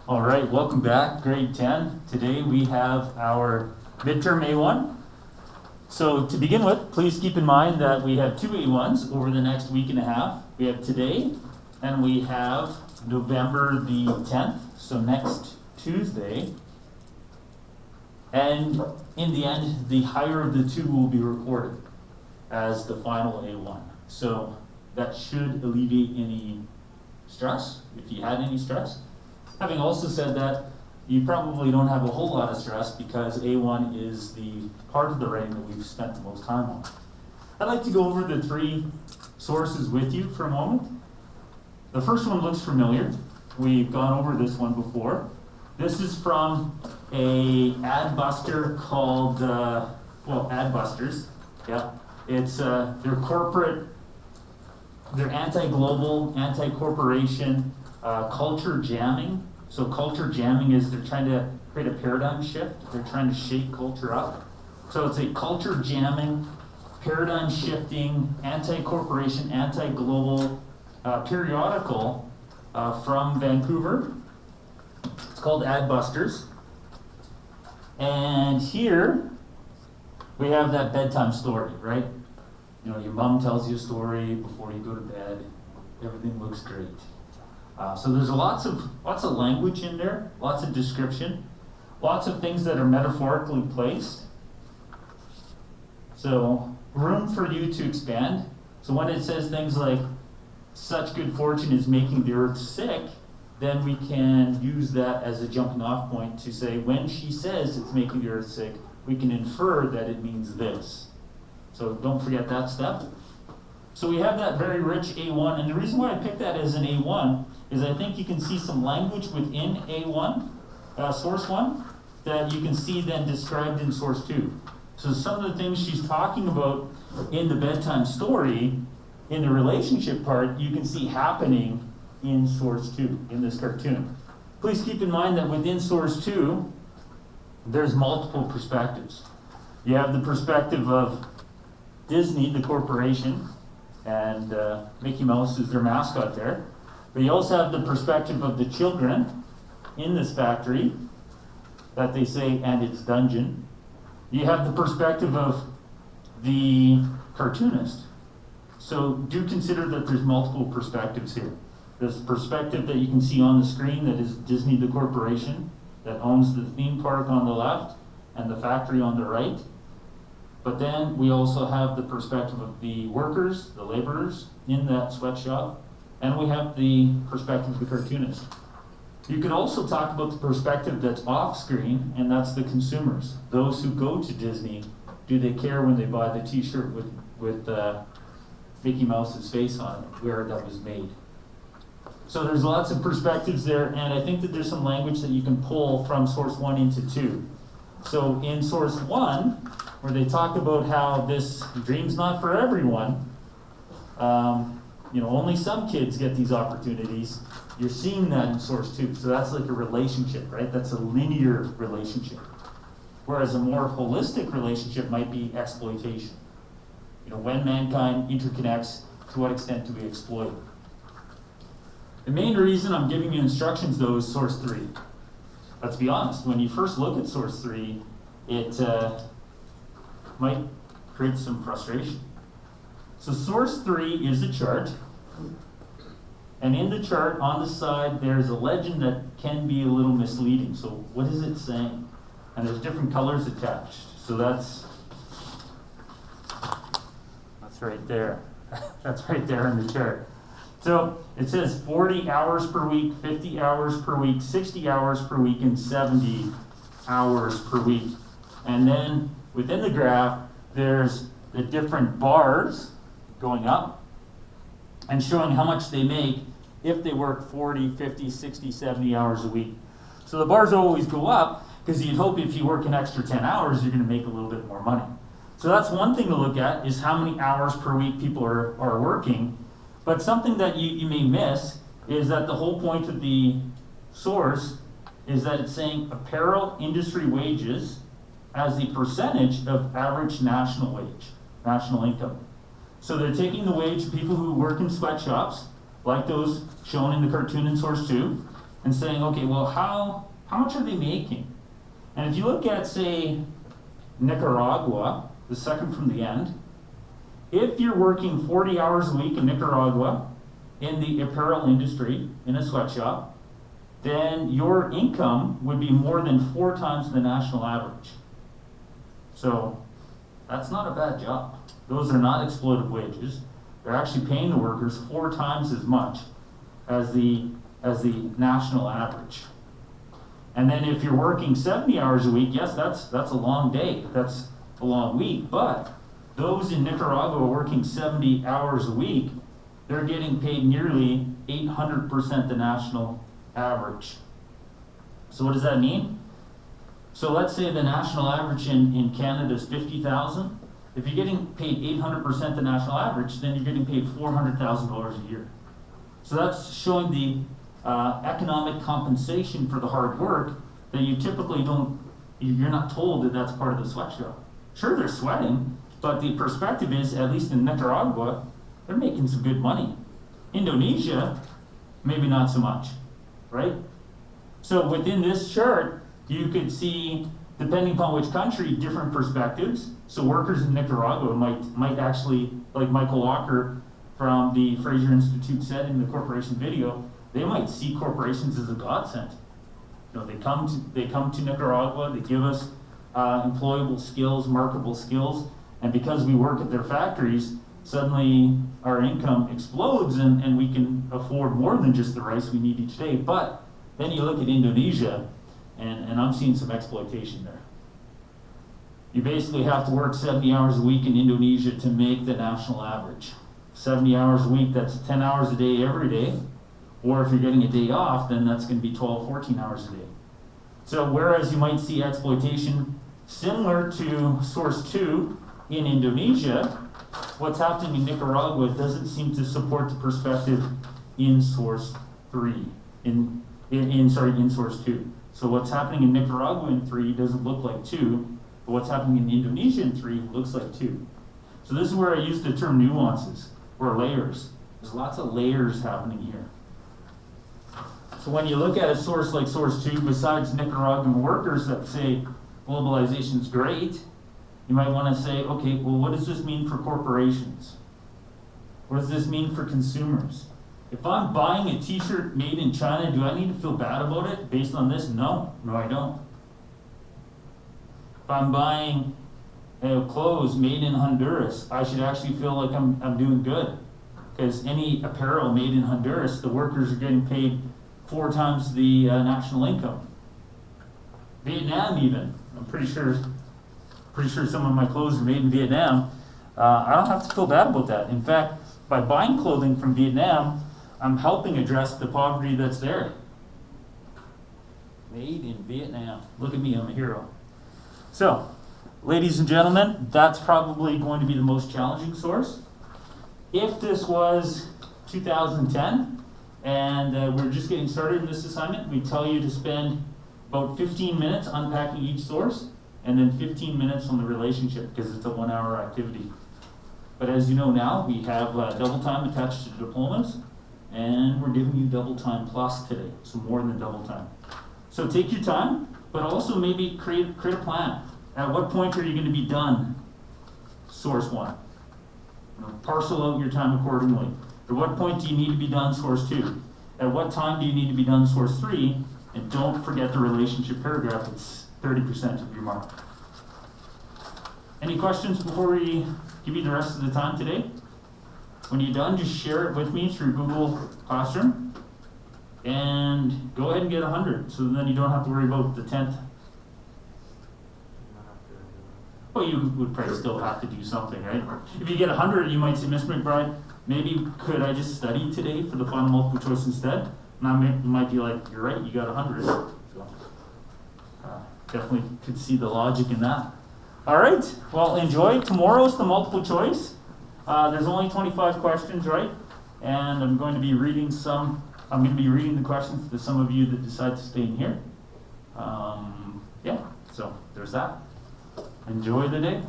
All right, welcome back, grade 10. Today we have our midterm A1. So to begin with, please keep in mind that we have two A1s over the next week and a half. We have today and we have November the 10th, so next Tuesday. And in the end, the higher of the two will be recorded as the final A1. So that should alleviate any stress, if you had any stress. Having also said that, you probably don't have a whole lot of stress because A1 is the part of the writing that we've spent the most time on. I'd like to go over the three sources with you for a moment. The first one looks familiar. We've gone over this one before. This is from a ad buster called, Adbusters. Yeah, it's their corporate, their anti-global, anti-corporation, culture jamming. So culture jamming is they're trying to create a paradigm shift. They're trying to shake culture up. So it's a culture jamming, paradigm shifting, anti-corporation, anti-global periodical from Vancouver. It's called Adbusters. And here we have that bedtime story, right? You know, your mom tells you a story before you go to bed. Everything looks great. So there's lots of language in there, lots of description, lots of things that are metaphorically placed. So room for you to expand. So when it says things like, such good fortune is making the earth sick, then we can use that as a jumping off point to say, when she says it's making the earth sick, we can infer that it means this. So don't forget that step. So we have that very rich A1, and the reason why I picked that as an A1 is I think you can see some language within A1, source 1, that you can see then described in source 2. So some of the things she's talking about in the bedtime story, in the relationship part, you can see happening in source 2, in this cartoon. Please keep in mind that within source 2, there's multiple perspectives. You have the perspective of Disney, the corporation, and Mickey Mouse is their mascot there. But you also have the perspective of the children in this factory, that they say, and its dungeon. You have the perspective of the cartoonist. So do consider that there's multiple perspectives here. There's the perspective that you can see on the screen that is Disney, the corporation, that owns the theme park on the left and the factory on the right. But then we also have the perspective of the workers, the laborers in that sweatshop, and we have the perspective of the cartoonist. You could also talk about the perspective that's off screen, and that's the consumers. Those who go to Disney, do they care when they buy the t-shirt with Mickey Mouse's face on it, where that was made? So there's lots of perspectives there, and I think that there's some language that you can pull from source 1 into 2. So in source 1, where they talk about how this dream's not for everyone, only some kids get these opportunities. You're seeing that in source 2. So that's like a relationship, right? That's a linear relationship. Whereas a more holistic relationship might be exploitation. When mankind interconnects, to what extent do we exploit? The main reason I'm giving you instructions, though, is source 3. Let's be honest, when you first look at source 3, it might create some frustration. So source 3 is a chart, and in the chart on the side there's a legend that can be a little misleading. So what is it saying? And there's different colors attached. So that's right there. That's right there in the chart. So it says 40 hours per week, 50 hours per week, 60 hours per week, and 70 hours per week. And then within the graph, there's the different bars going up and showing how much they make if they work 40, 50, 60, 70 hours a week. So the bars always go up because you'd hope if you work an extra 10 hours, you're going to make a little bit more money. So that's one thing to look at, is how many hours per week people are working. But something that you may miss is that the whole point of the source is that it's saying apparel industry wages as the percentage of average national wage, national income. So they're taking the wage of people who work in sweatshops, like those shown in the cartoon in source 2, and saying, okay, well, how much are they making? And if you look at, say, Nicaragua, the second from the end, if you're working 40 hours a week in Nicaragua in the apparel industry, in a sweatshop, then your income would be more than 4 times the national average. So that's not a bad job. Those are not exploitative wages. They're actually paying the workers 4 times as much as the national average. And then if you're working 70 hours a week, yes, that's a long day. That's a long week. But those in Nicaragua working 70 hours a week, they're getting paid nearly 800% the national average. So what does that mean? So let's say the national average in Canada is 50,000. If you're getting paid 800% the national average, then you're getting paid $400,000 a year. So that's showing the economic compensation for the hard work that you typically you're not told that that's part of the sweatshop. Sure, they're sweating, but the perspective is, at least in Nicaragua, they're making some good money. Indonesia, maybe not so much, right? So within this chart, you could see, depending upon which country, different perspectives. So workers in Nicaragua might actually, like Michael Walker from the Fraser Institute said in the corporation video, they might see corporations as a godsend. You know, they come to Nicaragua, they give us employable skills, marketable skills, and because we work at their factories, suddenly our income explodes and we can afford more than just the rice we need each day. But then you look at Indonesia, and I'm seeing some exploitation there. You basically have to work 70 hours a week in Indonesia to make the national average. 70 hours a week, that's 10 hours a day every day. Or if you're getting a day off, then that's going to be 12, 14 hours a day. So whereas you might see exploitation similar to source 2 in Indonesia, what's happening in Nicaragua doesn't seem to support the perspective in source 3, in source 2. So what's happening in Nicaragua in 3 doesn't look like 2, but what's happening in Indonesia in 3 looks like 2. So this is where I use the term nuances, or layers. There's lots of layers happening here. So when you look at a source like source 2, besides Nicaraguan workers that say globalization is great, you might want to say, okay, well, what does this mean for corporations? What does this mean for consumers? If I'm buying a t-shirt made in China, do I need to feel bad about it based on this? No, I don't. If I'm buying clothes made in Honduras, I should actually feel like I'm doing good. Because any apparel made in Honduras, the workers are getting paid 4 times the national income. Vietnam even, I'm pretty sure some of my clothes are made in Vietnam. I don't have to feel bad about that. In fact, by buying clothing from Vietnam, I'm helping address the poverty that's there. Made in Vietnam. Look at me, I'm a hero. So, ladies and gentlemen, that's probably going to be the most challenging source. If this was 2010, and we're just getting started in this assignment, we tell you to spend about 15 minutes unpacking each source, and then 15 minutes on the relationship, because it's a 1-hour activity. But as you know now, we have double time attached to diplomas, and we're giving you double time plus today, so more than double time. So take your time, but also maybe create a plan. At what point are you going to be done source 1? Parcel out your time accordingly. At what point do you need to be done source 2? At what time do you need to be done source 3? And don't forget the relationship paragraph. It's 30% of your mark. Any questions before we give you the rest of the time today? When you're done, just share it with me through Google Classroom. And go ahead and get 100, so then you don't have to worry about the 10th. Well, you would probably still have to do something, right? If you get 100, you might say, Mr. McBride, maybe could I just study today for the final multiple choice instead? And you might be like, you're right, you got 100. So, definitely could see the logic in that. All right, well, enjoy. Tomorrow's the multiple choice. There's only 25 questions, right? And I'm going to be reading the questions to some of you that decide to stay in here. Yeah, so there's that. Enjoy the day.